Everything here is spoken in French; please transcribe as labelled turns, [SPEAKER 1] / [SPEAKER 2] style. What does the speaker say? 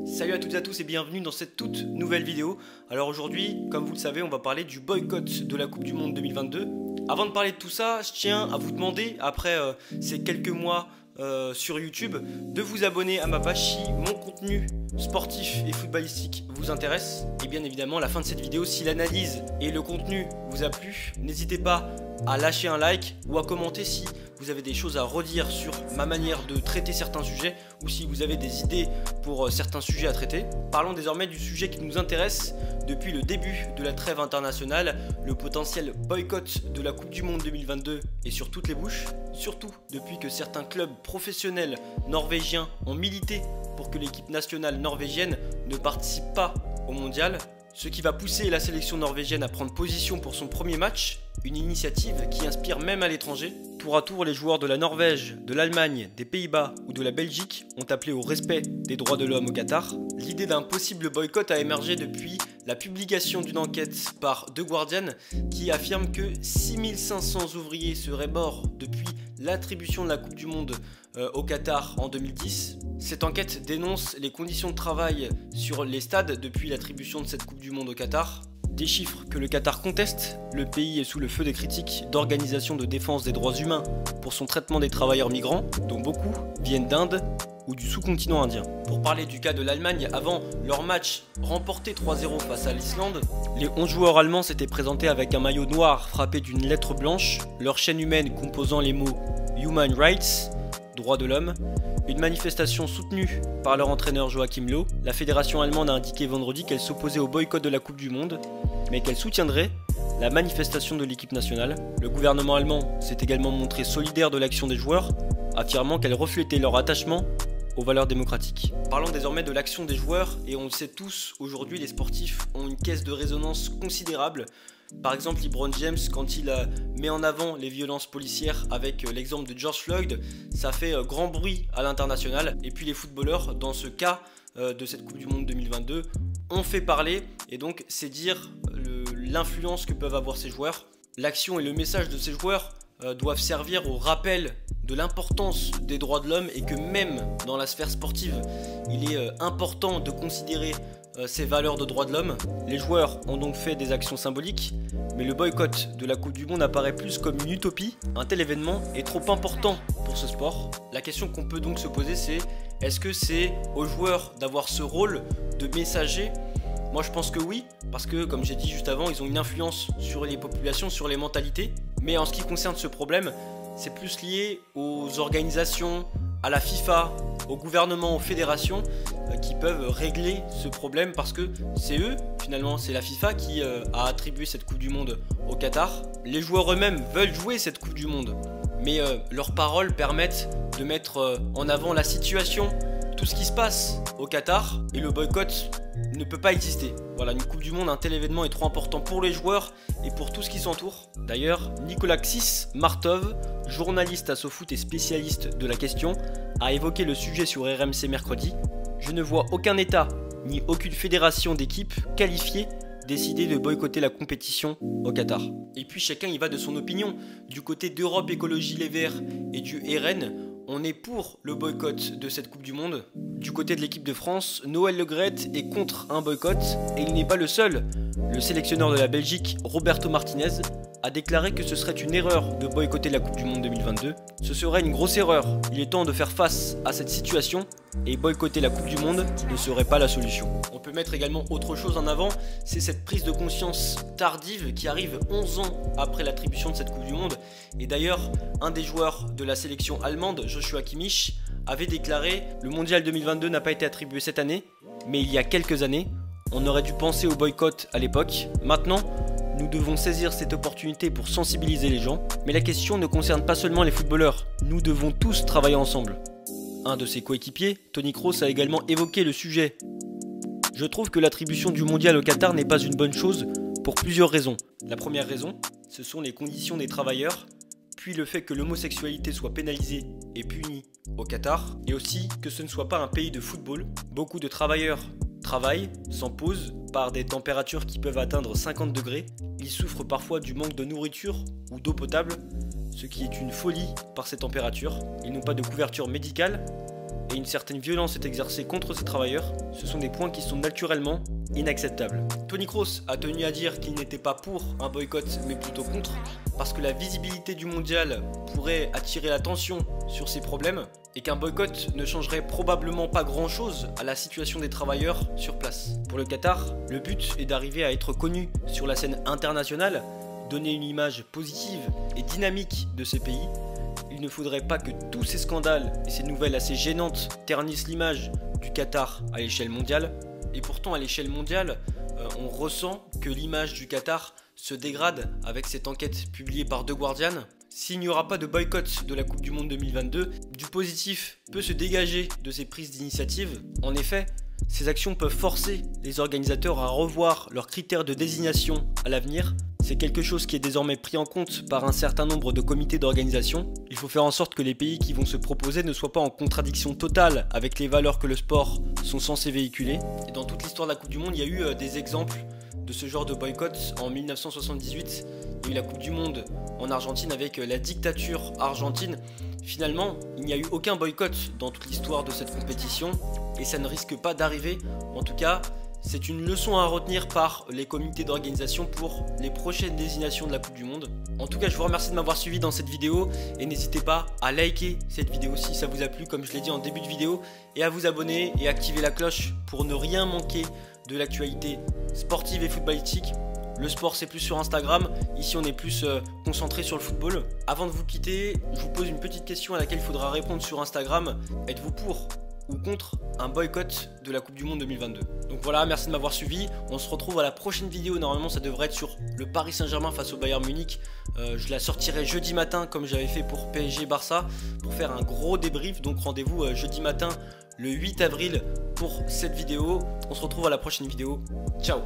[SPEAKER 1] Salut à toutes et à tous et bienvenue dans cette toute nouvelle vidéo. Alors aujourd'hui, comme vous le savez, on va parler du boycott de la Coupe du Monde 2022. Avant de parler de tout ça, je tiens à vous demander, après ces quelques mois sur YouTube, de vous abonner à ma page si mon contenu sportif et footballistique vous intéresse. Et bien évidemment, à la fin de cette vidéo, si l'analyse et le contenu vous a plu, n'hésitez pas à lâcher un like ou à commenter si vous avez des choses à redire sur ma manière de traiter certains sujets ou si vous avez des idées pour certains sujets à traiter. Parlons désormais du sujet qui nous intéresse depuis le début de la trêve internationale, le potentiel boycott de la Coupe du Monde 2022 est sur toutes les bouches, surtout depuis que certains clubs professionnels norvégiens ont milité pour que l'équipe nationale norvégienne ne participe pas au mondial, ce qui va pousser la sélection norvégienne à prendre position pour son premier match, une initiative qui inspire même à l'étranger. Tour à tour, les joueurs de la Norvège, de l'Allemagne, des Pays-Bas ou de la Belgique ont appelé au respect des droits de l'homme au Qatar. L'idée d'un possible boycott a émergé depuis la publication d'une enquête par The Guardian qui affirme que 6500 ouvriers seraient morts depuis l'attribution de la Coupe du Monde au Qatar en 2010. Cette enquête dénonce les conditions de travail sur les stades depuis l'attribution de cette Coupe du Monde au Qatar. Des chiffres que le Qatar conteste, le pays est sous le feu des critiques d'organisations de défense des droits humains pour son traitement des travailleurs migrants, dont beaucoup viennent d'Inde ou du sous-continent indien. Pour parler du cas de l'Allemagne, avant leur match remporté 3-0 face à l'Islande, les 11 joueurs allemands s'étaient présentés avec un maillot noir frappé d'une lettre blanche, leur chaîne humaine composant les mots « Human Rights », droits de l'homme, une manifestation soutenue par leur entraîneur Joachim Löw. La fédération allemande a indiqué vendredi qu'elle s'opposait au boycott de la Coupe du Monde, mais qu'elle soutiendrait la manifestation de l'équipe nationale. Le gouvernement allemand s'est également montré solidaire de l'action des joueurs, affirmant qu'elle reflétait leur attachement aux valeurs démocratiques. Parlons désormais de l'action des joueurs, et on le sait tous, aujourd'hui les sportifs ont une caisse de résonance considérable. Par exemple, LeBron James, quand il met en avant les violences policières avec l'exemple de George Floyd, ça fait grand bruit à l'international. Et puis les footballeurs, dans ce cas de cette Coupe du Monde 2022, ont fait parler, et donc c'est dire l'influence que peuvent avoir ces joueurs. L'action et le message de ces joueurs doivent servir au rappel de l'importance des droits de l'homme et que même dans la sphère sportive, il est important de considérer ces valeurs de droits de l'homme. Les joueurs ont donc fait des actions symboliques, mais le boycott de la Coupe du Monde apparaît plus comme une utopie. Un tel événement est trop important pour ce sport. La question qu'on peut donc se poser, c'est est-ce que c'est aux joueurs d'avoir ce rôle de messager ? Moi je pense que oui, parce que comme j'ai dit juste avant, ils ont une influence sur les populations, sur les mentalités. Mais en ce qui concerne ce problème, c'est plus lié aux organisations, à la FIFA, au gouvernement, aux fédérations qui peuvent régler ce problème parce que c'est eux, finalement, c'est la FIFA qui a attribué cette Coupe du Monde au Qatar. Les joueurs eux-mêmes veulent jouer cette Coupe du Monde, mais leurs paroles permettent de mettre en avant la situation, tout ce qui se passe au Qatar, et le boycott ne peut pas exister. Voilà, une Coupe du Monde, un tel événement est trop important pour les joueurs et pour tout ce qui s'entoure. D'ailleurs, Nikolaxis Martov, journaliste à SoFoot et spécialiste de la question, a évoqué le sujet sur RMC mercredi. Je ne vois aucun État ni aucune fédération d'équipes qualifiée décider de boycotter la compétition au Qatar. Et puis chacun y va de son opinion. Du côté d'Europe Écologie Les Verts et du RN, on est pour le boycott de cette Coupe du Monde. Du côté de l'équipe de France, Noël Le Graët est contre un boycott et il n'est pas le seul. Le sélectionneur de la Belgique, Roberto Martinez, a déclaré que ce serait une erreur de boycotter la Coupe du Monde 2022. Ce serait une grosse erreur. Il est temps de faire face à cette situation et boycotter la Coupe du Monde ne serait pas la solution. On peut mettre également autre chose en avant, c'est cette prise de conscience tardive qui arrive 11 ans après l'attribution de cette Coupe du Monde. Et d'ailleurs, un des joueurs de la sélection allemande, Joshua Kimmich, avait déclaré « Le Mondial 2022 n'a pas été attribué cette année, mais il y a quelques années, on aurait dû penser au boycott à l'époque. Maintenant, nous devons saisir cette opportunité pour sensibiliser les gens. Mais la question ne concerne pas seulement les footballeurs, nous devons tous travailler ensemble. » Un de ses coéquipiers, Toni Kroos, a également évoqué le sujet. « Je trouve que l'attribution du mondial au Qatar n'est pas une bonne chose pour plusieurs raisons. La première raison, ce sont les conditions des travailleurs, puis le fait que l'homosexualité soit pénalisée et punie au Qatar, et aussi que ce ne soit pas un pays de football. Beaucoup de travailleurs travaillent sans pause par des températures qui peuvent atteindre 50 degrés. Ils souffrent parfois du manque de nourriture ou d'eau potable, ce qui est une folie par ces températures. Ils n'ont pas de couverture médicale et une certaine violence est exercée contre ces travailleurs, ce sont des points qui sont naturellement inacceptables. Tony Kroos a tenu à dire qu'il n'était pas pour un boycott mais plutôt contre, parce que la visibilité du mondial pourrait attirer l'attention sur ces problèmes et qu'un boycott ne changerait probablement pas grand chose à la situation des travailleurs sur place. Pour le Qatar, le but est d'arriver à être connu sur la scène internationale, donner une image positive et dynamique de ces pays. Il ne faudrait pas que tous ces scandales et ces nouvelles assez gênantes ternissent l'image du Qatar à l'échelle mondiale. Et pourtant à l'échelle mondiale, on ressent que l'image du Qatar se dégrade avec cette enquête publiée par The Guardian. S'il n'y aura pas de boycott de la Coupe du Monde 2022, du positif peut se dégager de ces prises d'initiative. En effet, ces actions peuvent forcer les organisateurs à revoir leurs critères de désignation à l'avenir. C'est quelque chose qui est désormais pris en compte par un certain nombre de comités d'organisation. Il faut faire en sorte que les pays qui vont se proposer ne soient pas en contradiction totale avec les valeurs que le sport sont censés véhiculer. Et dans toute l'histoire de la Coupe du Monde, il y a eu des exemples de ce genre de boycott. En 1978, il y a eu la Coupe du Monde en Argentine avec la dictature argentine. Finalement, il n'y a eu aucun boycott dans toute l'histoire de cette compétition et ça ne risque pas d'arriver. En tout cas, c'est une leçon à retenir par les comités d'organisation pour les prochaines désignations de la Coupe du Monde. En tout cas, je vous remercie de m'avoir suivi dans cette vidéo et n'hésitez pas à liker cette vidéo si ça vous a plu, comme je l'ai dit en début de vidéo, et à vous abonner et activer la cloche pour ne rien manquer de l'actualité sportive et footballistique. Le sport, c'est plus sur Instagram. Ici, on est plus concentré sur le football. Avant de vous quitter, je vous pose une petite question à laquelle il faudra répondre sur Instagram. Êtes-vous pour ou contre un boycott de la Coupe du Monde 2022? Donc voilà, merci de m'avoir suivi. On se retrouve à la prochaine vidéo. Normalement, ça devrait être sur le Paris Saint-Germain face au Bayern Munich. Je la sortirai jeudi matin, comme j'avais fait pour PSG Barça, pour faire un gros débrief. Donc rendez-vous jeudi matin, le 8 avril, pour cette vidéo. On se retrouve à la prochaine vidéo. Ciao!